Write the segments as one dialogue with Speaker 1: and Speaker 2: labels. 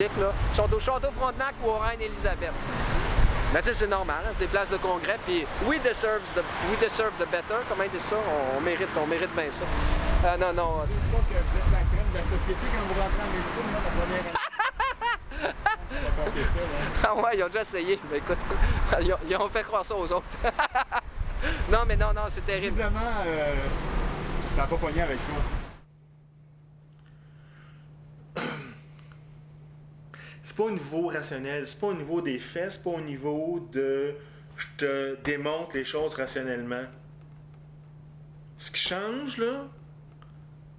Speaker 1: Là. Ils sont au Château Frontenac ou au Reine-Élisabeth. Mais tu sais, c'est normal, hein, c'est des places de congrès, puis we deserve the better, comment ils disent ça? On mérite bien ça. Non.
Speaker 2: Ils disent pas que vous êtes la crème de la société quand vous rentrez en médecine, là, la première année. On va compter ça, là.
Speaker 1: Ah ouais, ils ont déjà essayé, mais écoute, ils ont fait croire ça aux autres. Non, c'est terrible.
Speaker 2: Visiblement, ça n'a pas pogné avec toi.
Speaker 3: C'est pas au niveau rationnel, c'est pas au niveau des faits, c'est pas au niveau de je te démontre les choses rationnellement. Ce qui change, là,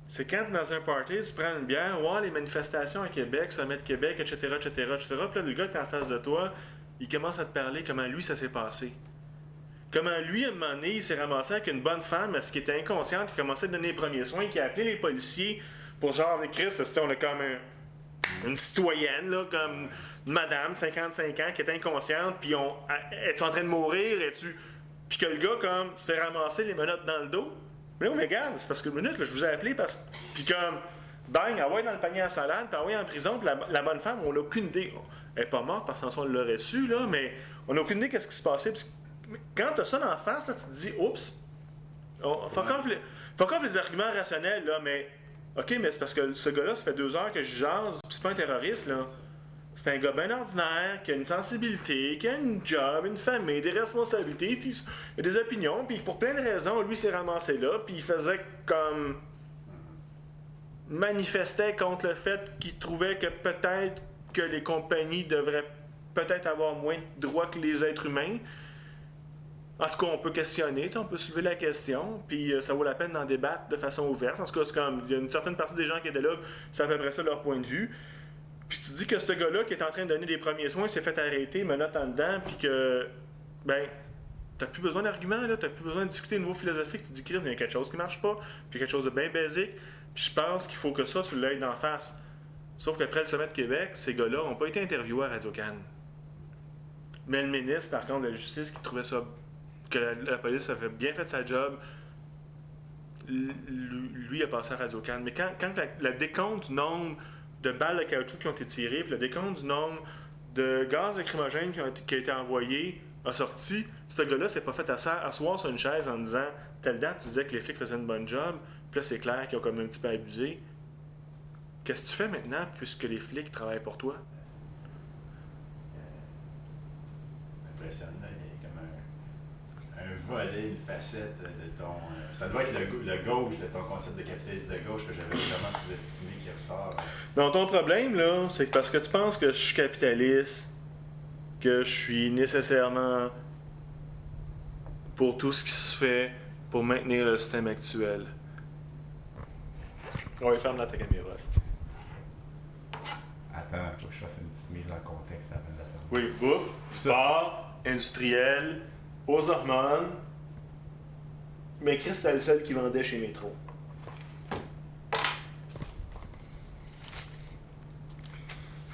Speaker 3: c'est quand tu es dans un party, tu prends une bière, voir les manifestations à Québec, Sommet de Québec, etc. Puis là, le gars qui est en face de toi, il commence à te parler comment lui, ça s'est passé. Comment lui, à un moment donné, il s'est ramassé avec une bonne femme, ce qui était inconsciente, qui commençait à donner les premiers soins, qui a appelé les policiers pour genre, Chris, on a comme une citoyenne, là, comme une madame, 55 ans, qui est inconsciente, puis es-tu en train de mourir, puis que le gars, comme, se fait ramasser les menottes dans le dos. Mais non, mais regarde, c'est parce que minute, là, je vous ai appelé, puis comme, bang, envoyé dans le panier à salade, puis envoyé en prison, puis la bonne femme, on n'a aucune idée. Elle n'est pas morte, parce qu'on l'aurait su, là, mais on n'a aucune idée qu'est-ce qui se passait. Puis quand tu as ça dans la face, là, tu te dis, oups, fuck off les arguments rationnels, là, mais... OK, mais c'est parce que ce gars-là, ça fait 2 heures que je jase, pis c'est pas un terroriste, là. C'est un gars bien ordinaire, qui a une sensibilité, qui a une job, une famille, des responsabilités, puis il a des opinions, puis pour plein de raisons, lui s'est ramassé là, puis il faisait comme... manifestait contre le fait qu'il trouvait que peut-être que les compagnies devraient peut-être avoir moins de droits que les êtres humains. En tout cas, on peut questionner, on peut soulever la question, puis ça vaut la peine d'en débattre de façon ouverte. En tout cas, c'est comme, il y a une certaine partie des gens qui étaient là, c'est à peu près ça leur point de vue. Puis tu dis que ce gars-là qui est en train de donner des premiers soins s'est fait arrêter, menottes en dedans, puis que, ben, t'as plus besoin d'arguments, là, t'as plus besoin de discuter au niveau philosophique, tu dis qu'il y a quelque chose qui marche pas, puis quelque chose de bien basique, puis je pense qu'il faut que ça, tu l'aies d'en face. Sauf qu'après le Sommet de Québec, ces gars-là n'ont pas été interviewés à Radio-Can. Mais le ministre, par contre, de la Justice, qui trouvait ça que la police avait bien fait sa job, lui a passé à Radio-Can. Mais quand la décompte du nombre de balles de caoutchouc qui ont été tirées, puis le décompte du nombre de gaz lacrymogènes qui a été envoyé a sorti, ce gars-là s'est pas fait asseoir sur une chaise en disant « Telle date, tu disais que les flics faisaient une bonne job, puis là, c'est clair qu'ils ont comme un petit peu abusé. Qu'est-ce que tu fais maintenant, puisque les flics travaillent pour toi? »
Speaker 4: C'est impressionnant. Un volet, une facette de ton... ça doit être le gauche de ton concept de capitaliste de gauche que j'avais vraiment sous-estimé qui ressort.
Speaker 3: Donc ton problème, là, c'est que parce que tu penses que je suis capitaliste, que je suis nécessairement pour tout ce qui se fait pour maintenir le système actuel. On va fermer ta caméra, c'est...
Speaker 4: Attends, faut que je fasse une petite mise en contexte avant de la fermer.
Speaker 3: Oui, bouffe, sport, industriel... aux hormones, mais Chris, c'était le seul qui vendait chez Métro.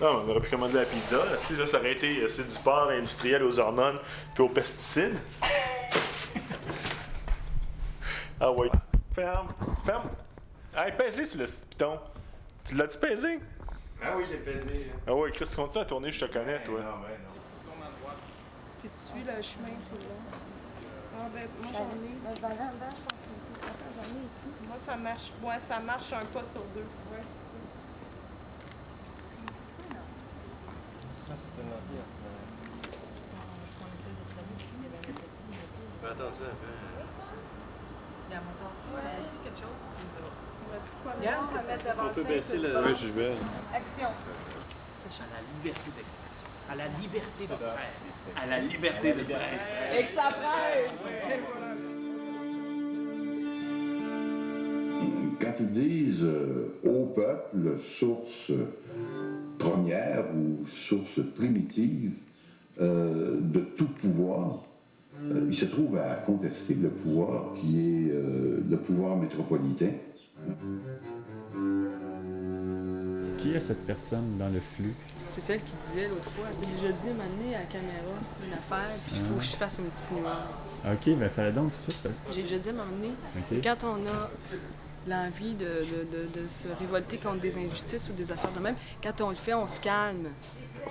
Speaker 3: Non, on aurait pu commander la pizza. Là, ça aurait été c'est du porc industriel aux hormones puis aux pesticides. Ah ouais. Ferme. Hey, pèse sur le piton. Tu l'as-tu pesé?
Speaker 4: Ah oui, j'ai pesé.
Speaker 3: Ah ouais, Chris, tu continues à tourner, je te connais, toi.
Speaker 4: Non.
Speaker 5: Puis tu suis le chemin tout le long. Ah ben, moi j'en ai.
Speaker 6: Je vais aller en dedans, je pense que j'en ai ici.
Speaker 5: Moi ça marche. Ouais, ça marche un pas sur 2.
Speaker 6: Ouais, c'est ça.
Speaker 7: Ça, c'est pas une lentille, ça.
Speaker 6: On essaie d'observer s'il y avait un petit.
Speaker 7: Fais attention,
Speaker 6: Il y a un moteur, ça. C'est quelque chose, tu me diras.
Speaker 5: On va dire quoi? Regarde, on va mettre devant
Speaker 7: on peut
Speaker 5: le fait,
Speaker 7: baisser
Speaker 5: c'est
Speaker 7: le...
Speaker 5: bon.
Speaker 7: Oui, je vais.
Speaker 5: Action.
Speaker 8: À la liberté d'expression, à la liberté de presse, à la liberté de presse.
Speaker 5: Et que ça presse!
Speaker 9: Quand ils disent au peuple, source première ou source primitive de tout pouvoir, il se trouve à contester le pouvoir qui est le pouvoir métropolitain.
Speaker 2: Qui est cette personne dans le flux?
Speaker 10: C'est celle qui disait l'autre fois. J'ai déjà dit m'amener à la caméra une affaire, puis il faut que je fasse une petite nuance.
Speaker 2: OK, ben fallait donc tout de suite.
Speaker 10: J'ai déjà dit m'amener.
Speaker 2: OK.
Speaker 10: Quand on a l'envie de se révolter contre des injustices ou des affaires de même. Quand on le fait, on se calme.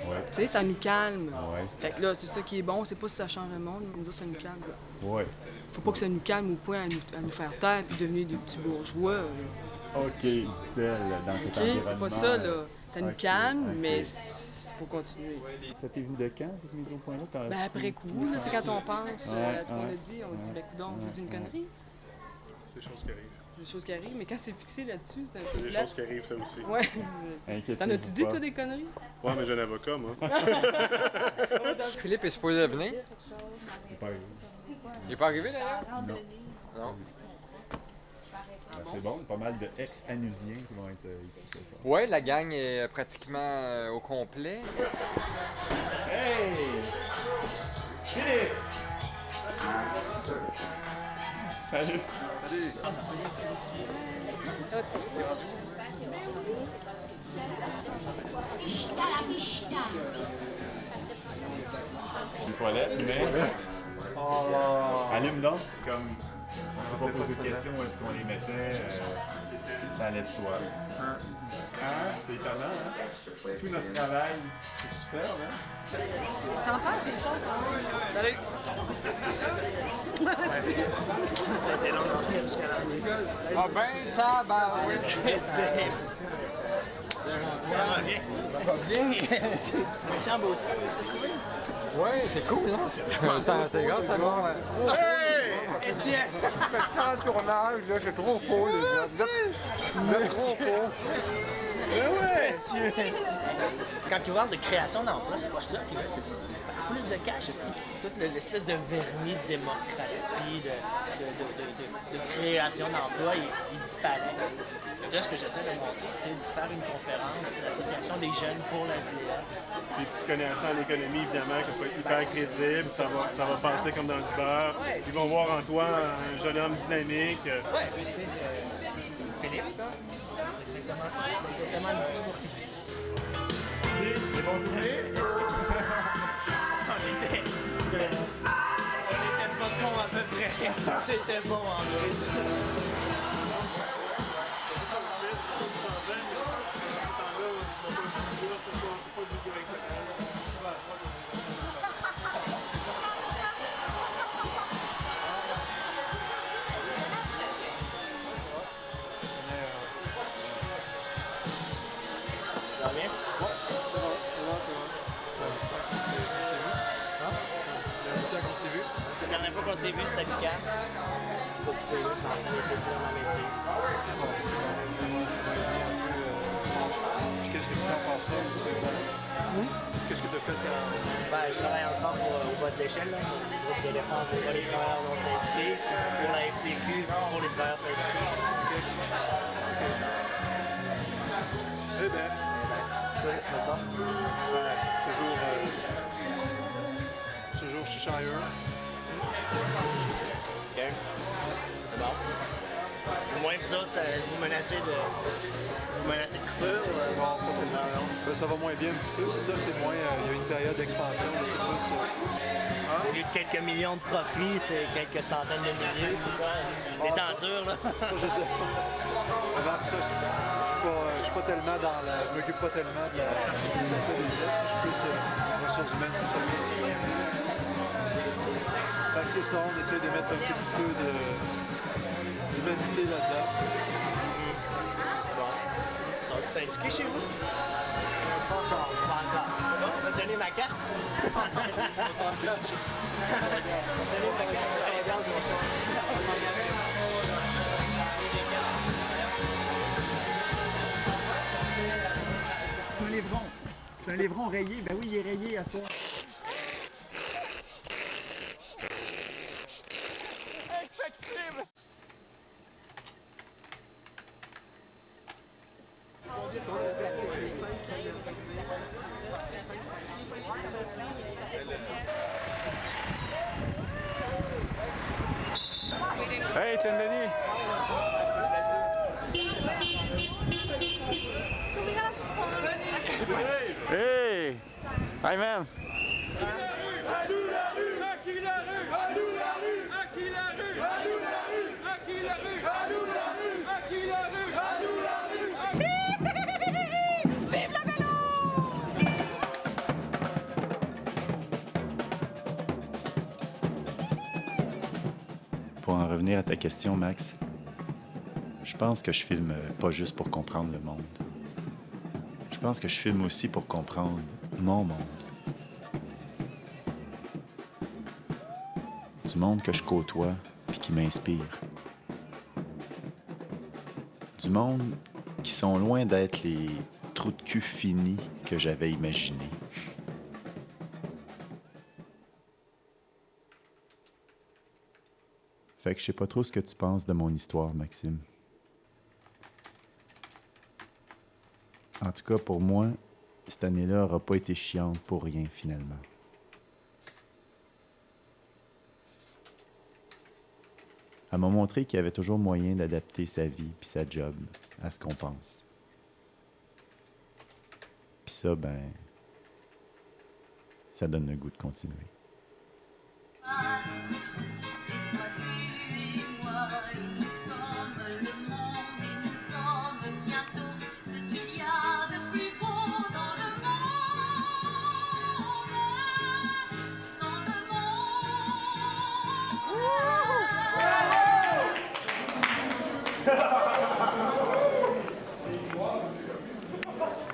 Speaker 2: Ouais.
Speaker 10: Tu sais, ça nous calme.
Speaker 2: Ouais.
Speaker 10: Fait que là, c'est ça qui est bon. C'est pas si ça change le monde, mais nous autres, ça nous calme. Là.
Speaker 2: Ouais.
Speaker 10: Faut pas que ça nous calme au point à nous faire taire puis devenir des petits bourgeois.
Speaker 2: OK, dit-elle, dans cet
Speaker 10: OK,
Speaker 2: environnement.
Speaker 10: c'est pas ça, là. Ça nous
Speaker 2: OK,
Speaker 10: calme,
Speaker 2: OK.
Speaker 10: mais faut continuer.
Speaker 2: Ça t'est venu de quand, cette mise au point-là?
Speaker 10: Ben après coup, là, c'est quand on pense à ce qu'on a dit, on dit, ben coudonc, j'ai dit une connerie.
Speaker 3: C'est des choses qui arrivent.
Speaker 10: Des choses qui arrivent, mais quand c'est fixé là-dessus, c'est un
Speaker 3: C'est
Speaker 10: peu
Speaker 3: des
Speaker 10: plat.
Speaker 3: choses qui arrivent, ça aussi.
Speaker 10: Ouais. T'en as-tu dit, toi, des conneries?
Speaker 3: Ouais, mais j'ai un avocat, moi.
Speaker 1: Philippe est supposé venir.
Speaker 2: Il est pas arrivé.
Speaker 1: Il est pas arrivé, d'ailleurs?
Speaker 2: Non.
Speaker 1: Non.
Speaker 2: Ben, c'est bon, pas mal de ex-anusiens qui vont être ici ce soir.
Speaker 1: Ouais, la gang est pratiquement au complet.
Speaker 2: Hey! Philippe! Salut! Une toilette, mais... Allume donc, comme... On s'est pas posé de questions où est-ce qu'on les mettait, ça allait de soi. Hein? C'est étonnant, hein? Tout notre travail, c'est super, hein?
Speaker 10: Ça en passe, les choses, quand même. Salut!
Speaker 8: C'était long d'enfiler jusqu'à la
Speaker 1: Ah ben, tabarouette!
Speaker 8: Ça va bien.
Speaker 1: Ça va bien?
Speaker 8: Méchant beau.
Speaker 1: Ouais, c'est cool, hein? C'est grave, ça va.
Speaker 8: Hey! Étienne!
Speaker 1: Fait le tournage, là, j'ai trop faux, les gars. Vous êtes trop faux.
Speaker 8: Monsieur! Quand ils parlent de création d'emploi, c'est pas ça qu'ils veulent, c'est faire plus de cash aussi. Toute l'espèce de vernis de démocratie, de création d'emploi, il disparaît. Là, ce que j'essaie de monter, c'est de faire une conférence de l'Association des jeunes pour la SDF.
Speaker 3: Puis tu connais ça en économie, évidemment, que ce soit hyper crédible, ça va passer comme dans du beurre. Ils vont voir en toi un jeune homme dynamique.
Speaker 8: Ouais, mais tu sais, Philippe, là, c'est exactement ça. C'est exactement le discours qu'il dit.
Speaker 2: Les bons souvenirs?
Speaker 8: On était pas cons à peu près. C'était bon en gros. Ça va bien? La dernière fois qu'on s'est vu, c'était à Pican.
Speaker 3: Qu'est-ce que tu fais en passant? Qu'est-ce que tu as fait
Speaker 8: Ben, je travaille encore au bas de l'échelle, là, pour le groupe de défense des les travailleurs non syndiqués, pour la FTQ, pour les travailleurs syndiqués.
Speaker 3: Eh bien,
Speaker 8: C'est bon.
Speaker 3: toujours chez Shire.
Speaker 8: OK. C'est bon. Au moins, vous autres, vous menacez de coupure?
Speaker 11: Non, pas tellement. Ben, ça va moins bien un petit peu, c'est ça, c'est moins. Il y a une période d'expansion, je sais plus.
Speaker 8: Au lieu de quelques millions de profits, c'est quelques centaines de milliers, c'est ça? Les temps durs, là.
Speaker 11: Ça, je sais pas. Avant ça, je suis pas tellement dans la. Je m'occupe pas tellement de l'aspect des gestes, je suis plus ressources humaines, tout ça. Fait que c'est ça, on essaie de mettre un petit peu d'humanité là-dedans.
Speaker 8: Sont syndiqués chez vous? Pas encore. Pas encore. C'est bon? On va te donner ma carte? On va te donner ma carte. Allez, regarde,
Speaker 2: C'est un lévron. C'est un lévron rayé. Ben oui, il est rayé à soi. Inflexible! Hey, Étienne Denis! Hey! Hi, man!
Speaker 12: À qui la rue?
Speaker 4: pour en revenir à ta question, Max, je pense que je filme pas juste pour comprendre le monde. Je pense que je filme aussi pour comprendre mon monde. Du monde que je côtoie puis qui m'inspire. Du monde qui sont loin d'être les trous de cul finis que j'avais imaginés. Fait que je sais pas trop ce que tu penses de mon histoire, Maxime. En tout cas, pour moi, cette année-là aura pas été chiante pour rien, finalement. Elle m'a montré qu'il y avait toujours moyen d'adapter sa vie puis sa job à ce qu'on pense. Puis ça, ben, ça donne le goût de continuer.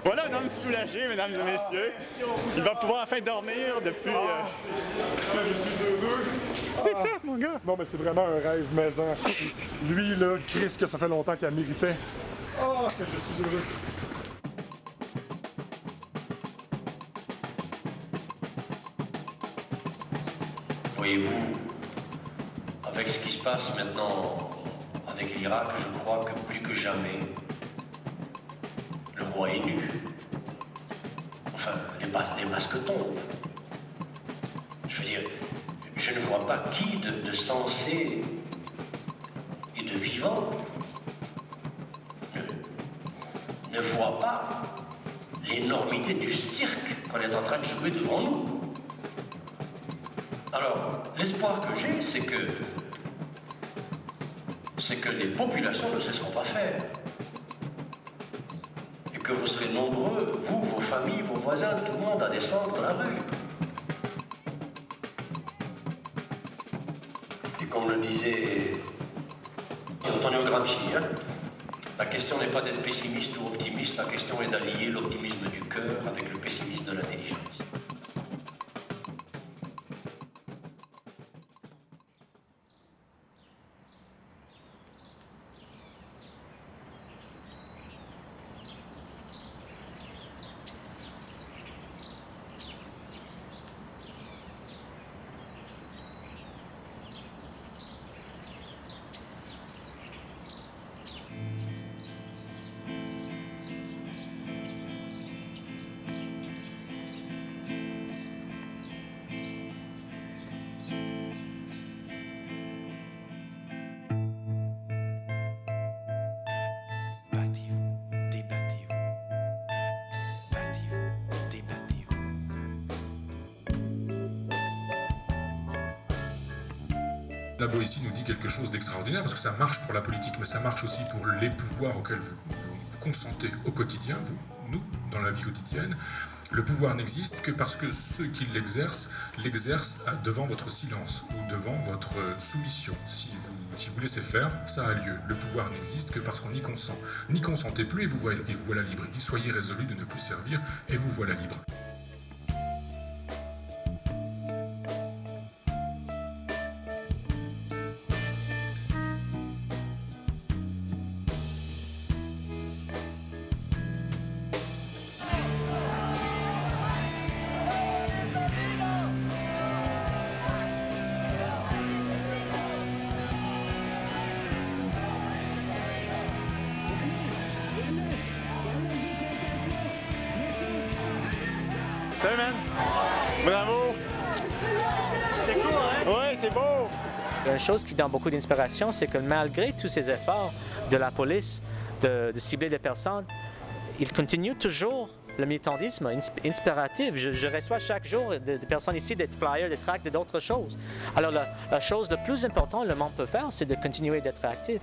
Speaker 2: Voilà un homme soulagé, mesdames et messieurs. Il va pouvoir enfin dormir depuis...
Speaker 12: Je suis heureux.
Speaker 2: C'est fait, mon gars!
Speaker 12: Non, mais c'est vraiment un rêve maison. Lui, là, Chris, que ça fait longtemps qu'elle méritait. Oh, que je suis heureux.
Speaker 7: Voyez-vous, avec ce qui se passe maintenant avec l'Irak, je crois que plus que jamais, le roi est nu. Enfin, les masques tombent. Je veux dire, je ne vois pas qui de sensé et de vivant ne voit pas l'énormité du cirque qu'on est en train de jouer devant nous. Alors, l'espoir que j'ai, c'est que les populations ne cesseront pas faire. Et que vous serez nombreux, vous, vos familles, vos voisins, tout le monde, à descendre dans la rue. Et comme le disait Antonio Gramsci, la question n'est pas d'être pessimiste ou optimiste, la question est d'allier l'optimisme du cœur avec le pessimisme de l'intelligence.
Speaker 13: La Boétie nous dit quelque chose d'extraordinaire parce que ça marche pour la politique, mais ça marche aussi pour les pouvoirs auxquels vous consentez au quotidien, nous, dans la vie quotidienne. Le pouvoir n'existe que parce que ceux qui l'exercent devant votre silence ou devant votre soumission. Si vous laissez faire, ça a lieu. Le pouvoir n'existe que parce qu'on y consent. N'y consentez plus et vous voilà libre. Il dit soyez résolus de ne plus servir et vous voilà libre.
Speaker 2: Salut, man! Bravo!
Speaker 8: C'est cool, hein?
Speaker 2: Ouais, c'est beau!
Speaker 8: Une chose qui donne beaucoup d'inspiration, c'est que malgré tous ces efforts de la police de cibler des personnes, il continue toujours le militantisme inspiratif. Je reçois chaque jour des personnes ici, des flyers, des tracts, d'autres choses. Alors la chose la plus importante que le monde peut faire, c'est de continuer d'être actif.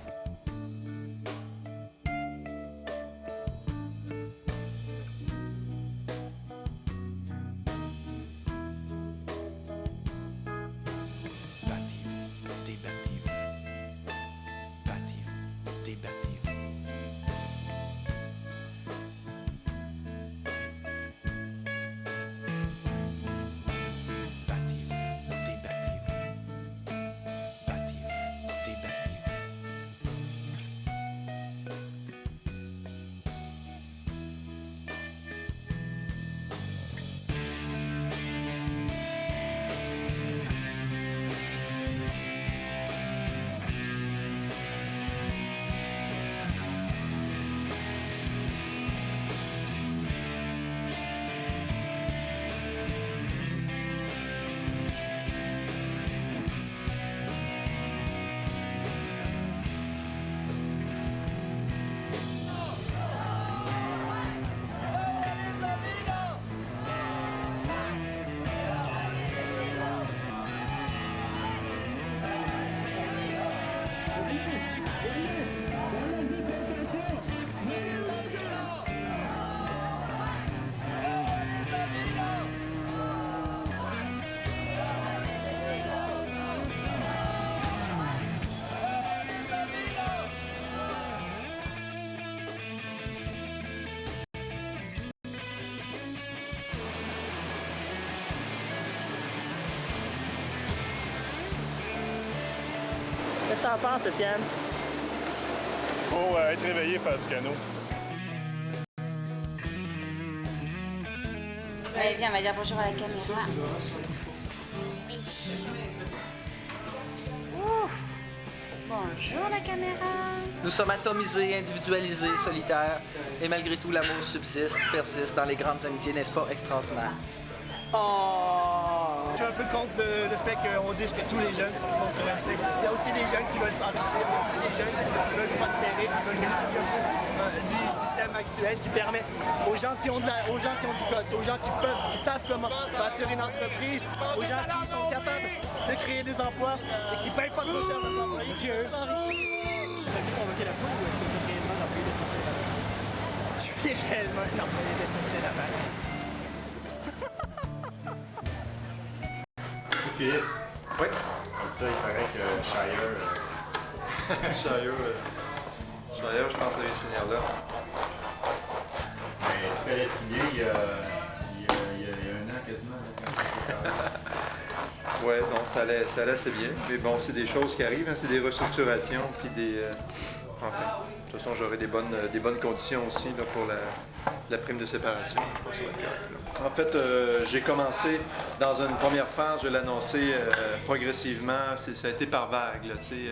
Speaker 8: Qu'est-ce que t'en penses, Étienne?
Speaker 12: Faut être réveillé et faire du canot.
Speaker 14: Allez, viens, on va dire bonjour à la caméra. Ouh. Bonjour la caméra.
Speaker 15: Nous sommes atomisés, individualisés, solitaires, et malgré tout, l'amour subsiste, persiste dans les grandes amitiés, n'est-ce pas extraordinaire?
Speaker 8: Oh! Je suis un peu contre le fait qu'on dise que tous les jeunes sont contre le MC. Il y a aussi des jeunes qui veulent s'enrichir, il y a aussi des jeunes qui veulent prospérer, qui veulent bénéficier un peu du système actuel qui permet aux gens qui ont du code, aux gens qui savent comment bâtir une entreprise, aux gens qui sont capables de créer des emplois et qui ne payent pas trop cher leurs employés, qui veulent s'enrichir. Vous avez convoqué la foule ou est-ce que vous êtes réellement l'employé de SNC-Lavalin? Je suis réellement un employé de SNC-Lavalin.
Speaker 2: Philippe.
Speaker 1: Oui.
Speaker 2: Comme ça, il paraît que Shire.
Speaker 1: Shire, je pense que ça vient de finir là.
Speaker 2: Mais tu l'avais signé il y a un an quasiment.
Speaker 1: Ouais, donc ça allait assez bien. Mais bon, c'est des choses qui arrivent, hein, c'est des restructurations, puis des... Enfin, de toute façon, j'aurai des bonnes conditions aussi là, pour la prime de séparation. Ça va être correct, là. En fait, j'ai commencé dans une première phase, je l'ai annoncé progressivement, ça a été par vague, là, tu sais.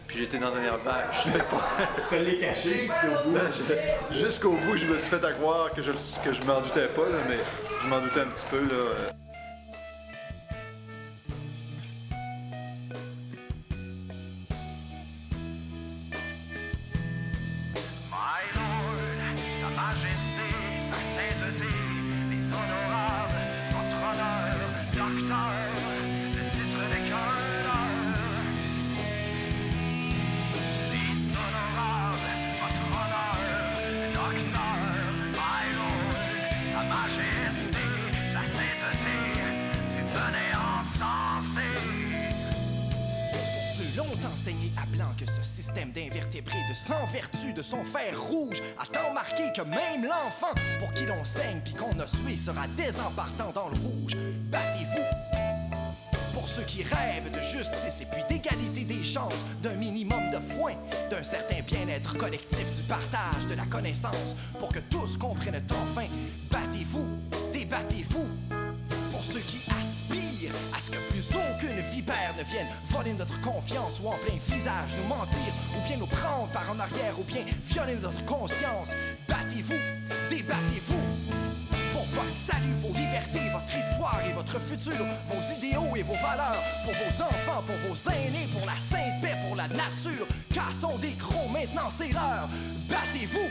Speaker 1: Puis j'étais dans la dernière vague, je savais pas.
Speaker 2: Tu te l'es caché jusqu'au bout.
Speaker 1: Jusqu'au bout, je me suis fait à croire que je m'en doutais pas, là, mais je m'en doutais un petit peu, là.
Speaker 16: Enseigné à Blanc que ce système d'invertébrés de sans vertu de son fer rouge a tant marqué que même l'enfant pour qui l'on saigne puis qu'on a sué sera dès en partant dans le rouge. Battez-vous pour ceux qui rêvent de justice et puis d'égalité des chances, d'un minimum de foin, d'un certain bien-être collectif, du partage de la connaissance pour que tous comprennent enfin. Battez-vous, débattez-vous pour ceux qui aspirent à ce que plus aucune vipère ne vienne voler notre confiance ou en plein visage nous mentir ou bien nous prendre par en arrière ou bien violer notre conscience. Battez-vous, débattez-vous pour votre salut, vos libertés, votre histoire et votre futur, vos idéaux et vos valeurs, pour vos enfants, pour vos aînés, pour la sainte paix, pour la nature. Cassons des crocs, maintenant c'est l'heure. Battez-vous.